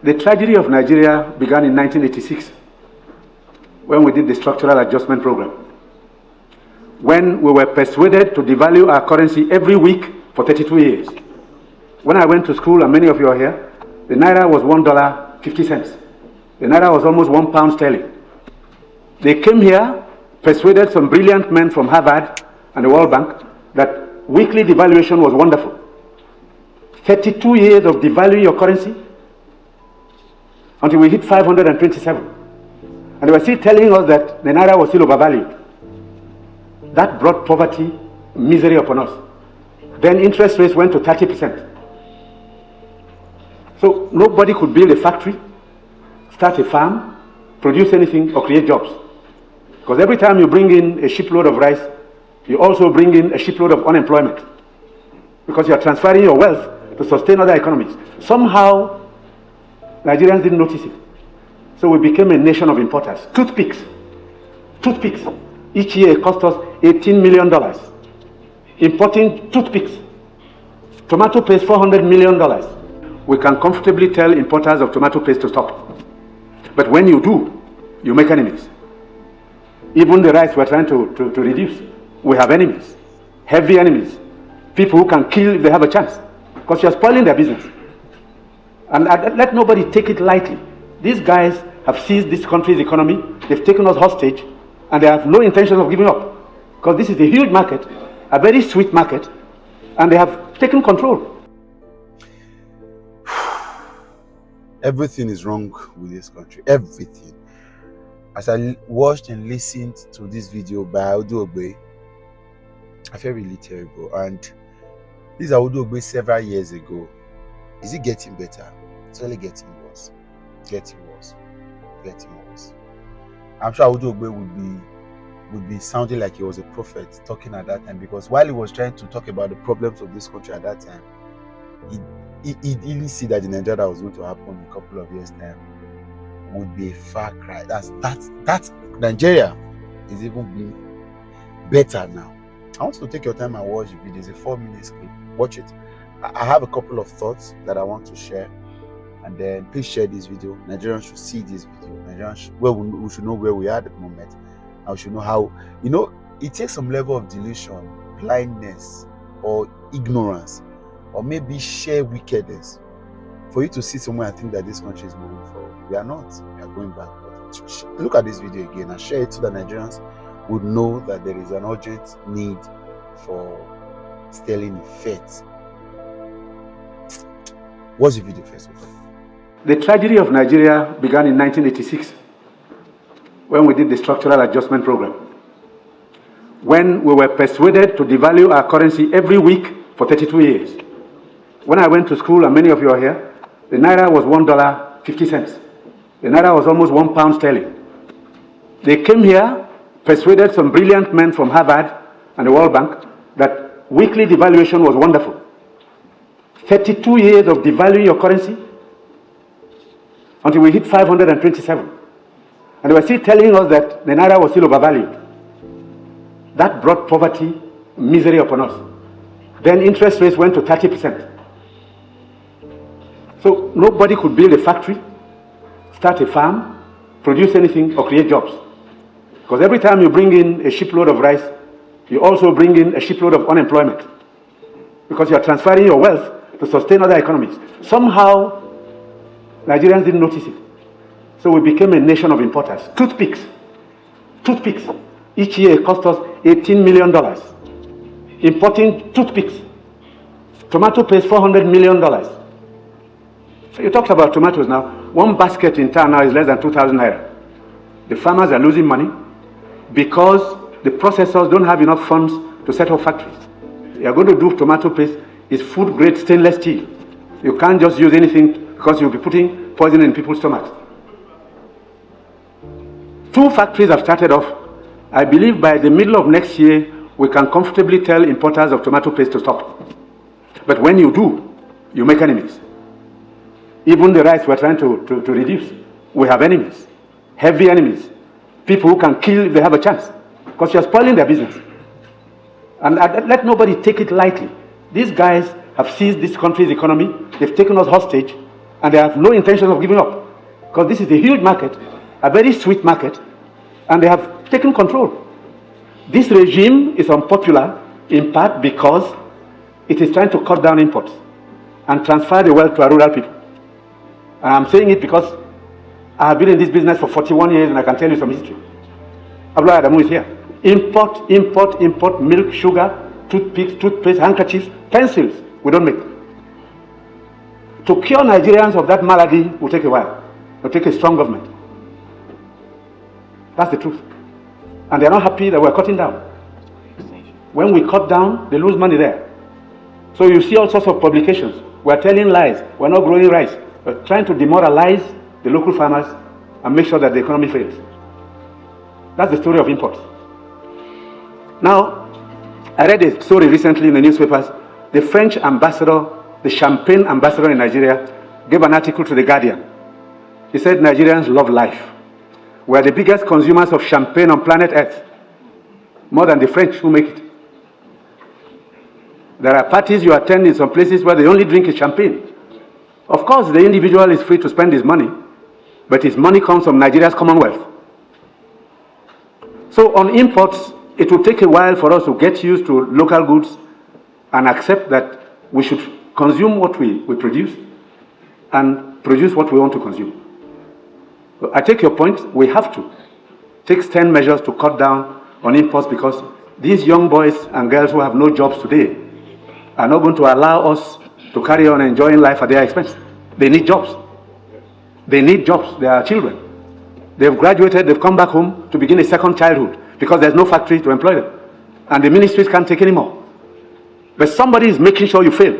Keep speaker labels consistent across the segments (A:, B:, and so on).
A: The tragedy of Nigeria began in 1986 when we did the structural adjustment program. When we were persuaded to devalue our currency every week for 32 years. When I went to school, and many of you are here, the naira was $1.50. The naira was almost £1 sterling. They came here, persuaded some brilliant men from Harvard and the World Bank that weekly devaluation was wonderful. 32 years of devaluing your currency until we hit 527. And they were still telling us that the naira was still overvalued. That brought poverty, misery upon us. Then interest rates went to 30%. So nobody could build a factory, start a farm, produce anything, or create jobs. Because every time you bring in a shipload of rice, you also bring in a shipload of unemployment. Because you are transferring your wealth to sustain other economies. Somehow, Nigerians didn't notice it. So we became a nation of importers. Toothpicks. Each year it cost us $18 million. Importing toothpicks. Tomato paste, $400 million. We can comfortably tell importers of tomato paste to stop. But when you do, you make enemies. Even the rice we're trying to reduce, we have enemies. Heavy enemies. People who can kill if they have a chance. Because you're spoiling their business. And let nobody take it lightly. These guys have seized this country's economy. They've taken us hostage. And they have no intention of giving up. Because this is a huge market, a very sweet market. And they have taken control.
B: Everything is wrong with this country. Everything. As I watched and listened to this video by Audu Ogbe, I felt really terrible. And this is Audu Ogbe several years ago. Is it getting better? It's only getting worse. Getting worse. I'm sure Audu Ogbe would be sounding like he was a prophet talking at that time, because while he was trying to talk about the problems of this country at that time, he didn't see that the Nigeria that was going to happen in a couple of years' time would be a far cry. That's Nigeria is even being better now. I want you to take your time and watch the video. It's a 4-minute clip. Watch it. I have a couple of thoughts that I want to share, and then please share this video. Nigerians should see this video. We should know where we are at the moment. And we should know how, it takes some level of delusion, blindness, or ignorance, or maybe sheer wickedness for you to see somewhere and think that this country is moving forward. We are not. We are going backward. Look at this video again and share it so that Nigerians would know that there is an urgent need for sterling effect. Watch the video first.
A: The tragedy of Nigeria began in 1986 when we did the structural adjustment program. When we were persuaded to devalue our currency every week for 32 years. When I went to school, and many of you are here, the naira was $1.50. The naira was almost £1 sterling. They came here, persuaded some brilliant men from Harvard and the World Bank that weekly devaluation was wonderful. 32 years of devaluing your currency until we hit 527. And they were still telling us that the naira was still overvalued. That brought poverty, misery upon us. Then interest rates went to 30%. So nobody could build a factory, start a farm, produce anything, or create jobs. Because every time you bring in a shipload of rice, you also bring in a shipload of unemployment. Because you are transferring your wealth to sustain other economies. Somehow, Nigerians didn't notice it. So we became a nation of importers. Toothpicks. Each year it cost us $18 million. Importing toothpicks. Tomato paste, $400 million. So you talked about tomatoes now. One basket in town now is less than 2,000 naira. The farmers are losing money because the processors don't have enough funds to set up factories. You are going to do tomato paste, it's food grade stainless steel. You can't just use anything because you'll be putting poison in people's stomachs. 2 factories have started off. I believe by the middle of next year, we can comfortably tell importers of tomato paste to stop. But when you do, you make enemies. Even the rice we're trying to reduce, we have enemies. Heavy enemies. People who can kill if they have a chance. Because you're spoiling their business. And let nobody take it lightly. These guys have seized this country's economy. They've taken us hostage. And they have no intention of giving up. Because this is a huge market, a very sweet market, and they have taken control. This regime is unpopular in part because it is trying to cut down imports and transfer the wealth to our rural people. And I'm saying it because I have been in this business for 41 years and I can tell you some history. Abdullah Adamu is here. Import milk, sugar, toothpicks, toothpaste, handkerchiefs, pencils. We don't make. To cure Nigerians of that malady will take a while. It will take a strong government. That's the truth. And they're not happy that we're cutting down. When we cut down, they lose money there. So you see all sorts of publications. We're telling lies. We're not growing rice. We're trying to demoralize the local farmers and make sure that the economy fails. That's the story of imports. Now, I read a story recently in the newspapers. The French ambassador, the champagne ambassador in Nigeria, gave an article to The Guardian. He said Nigerians love life. We're the biggest consumers of champagne on planet Earth, more than the French who make it. There are parties you attend in some places where the only drink is champagne. Of course, the individual is free to spend his money, but his money comes from Nigeria's commonwealth. So on imports, it will take a while for us to get used to local goods and accept that we should consume what we produce and produce what we want to consume. I take your point. We have to take stern measures to cut down on imports because these young boys and girls who have no jobs today are not going to allow us to carry on enjoying life at their expense. They need jobs. They need jobs. They are children. They've graduated, they've come back home to begin a second childhood because there's no factory to employ them. And the ministries can't take any more. But somebody is making sure you fail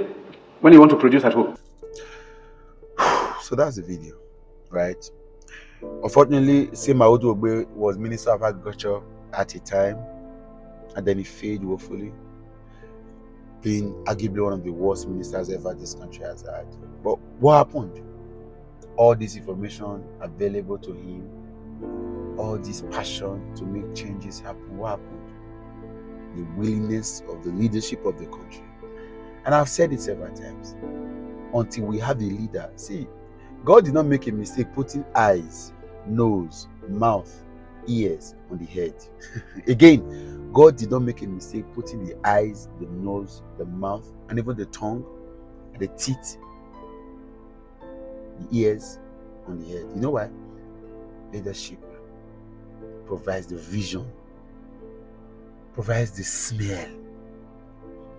A: when you want to produce at home.
B: So that's the video, right? Unfortunately, Audu Ogbe was Minister of Agriculture at a time, and then he failed woefully, being arguably one of the worst ministers ever this country has had. But what happened? All this information available to him, all this passion to make changes happen. What happened? The willingness of the leadership of the country. And I've said it several times. Until we have a leader. See, God did not make a mistake putting eyes, nose, mouth, ears on the head. Again, God did not make a mistake putting the eyes, the nose, the mouth, and even the tongue, the teeth, the ears on the head. You know why? Leadership provides the vision, provides the smell,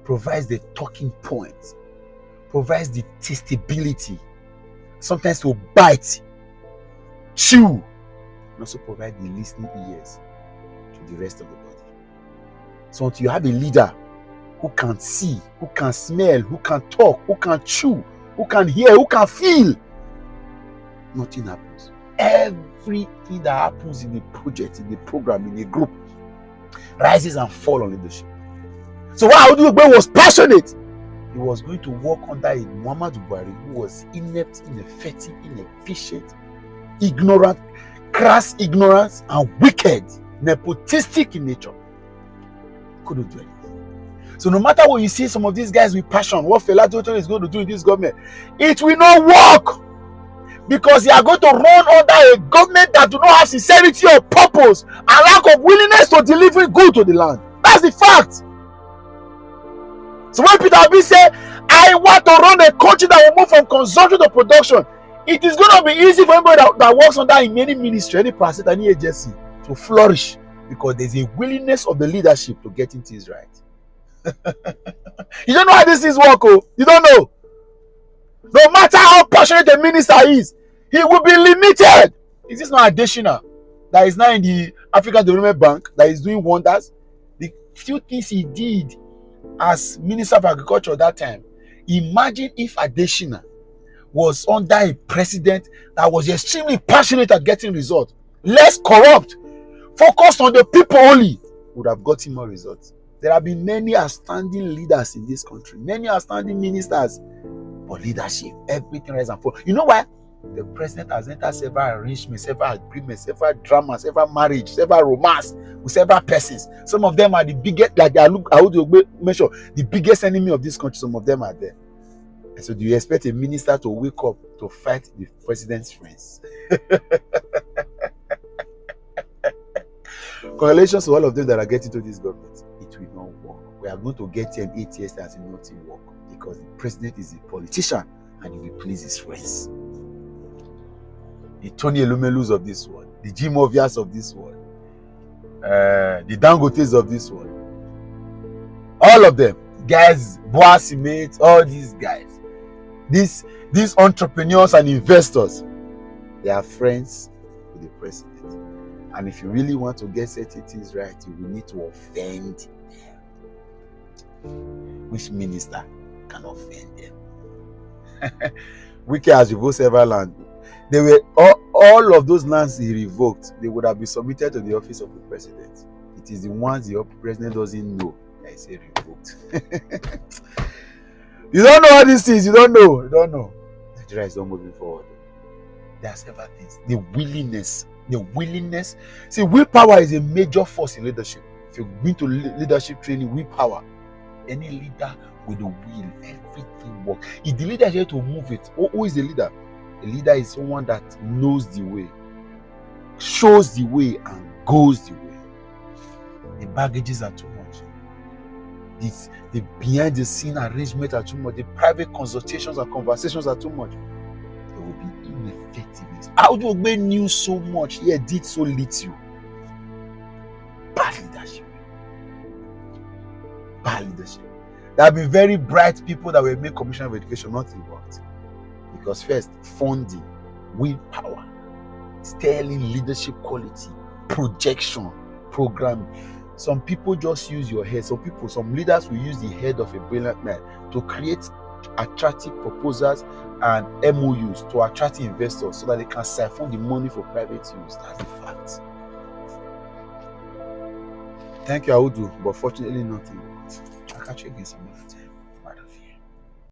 B: provides the talking points, provides the tastability, sometimes to bite, chew, and also provide the listening ears to the rest of the body. So until you have a leader who can see, who can smell, who can talk, who can chew, who can hear, who can feel, nothing happens. Everything that happens in the project, in the program, in the group, rises and falls on leadership. So while Audu Ogbe was passionate, he was going to work under a Muhammadu Buhari who was inept, ineffective, inefficient, ignorant, crass ignorance, and wicked, nepotistic in nature. Couldn't do anything. So no matter what you see some of these guys with passion, what Fela Toto is going to do in this government, it will not work. Because they are going to run under a government that do not have sincerity or purpose and lack of willingness to deliver good to the land. That's the fact. So when Peter Obi said, I want to run a country that will move from consumption to production, it is going to be easy for anybody that works under in any ministry, any facet, any agency to flourish because there's a willingness of the leadership to getting things right. You don't know how this is work, oh. You don't know. No matter how passionate a minister is, he will be limited. Is this not Adesina that is now in the African Development Bank that is doing wonders? The few things he did as Minister of Agriculture at that time. Imagine if Adesina was under a president that was extremely passionate at getting results, less corrupt, focused on the people only, would have gotten more results. There have been many outstanding leaders in this country, many outstanding ministers, but leadership, everything rise and fall. You know why? The president has entered several arrangements, several agreements, several dramas, several marriage, several romance with several persons. Some of them are the biggest, like Audu Ogbe mentioned, the biggest enemy of this country. Some of them are there. So do you expect a minister to wake up to fight the president's friends? Congratulations to all of them that are getting to this government. It will not work. We are going to get here in 8 years and it will not work because the president is a politician and he will please his friends. The Tony Elumelus of this world, the Jim Ovias of this world, the Dangotes of this world, all of them, guys, Boasi mates, all these guys, these entrepreneurs and investors, they are friends with the president. And if you really want to get certain things right, you will need to offend them. Which minister can offend them? Wike has revoked several lands. They were all of those lands he revoked, they would have been submitted to the office of the president. It is the ones the president doesn't know that is revoked. You don't know all these things, you don't know. Nigeria is not moving forward. There are several things. The willingness. See, willpower is a major force in leadership. If you're going to leadership training, willpower. Any leader with the will, everything works. If the leader is here to move it, who is the leader? A leader is someone that knows the way, shows the way, and goes the way. The baggages are too much. The behind the scene arrangements are too much. The private consultations and conversations are too much. There will be ineffectiveness. Audu Ogbe knew so much, yet did so little. Bad leadership. There have been very bright people that were made Commissioner of Education, nothing worked. Because first, funding, willpower, sterling leadership quality, projection, programming. Some people just use your head. Some leaders will use the head of a brilliant man to create attractive proposals and MOUs to attract investors so that they can siphon the money for private use. That's the fact. Thank you, Audu, but fortunately nothing. I'll catch you again some other time.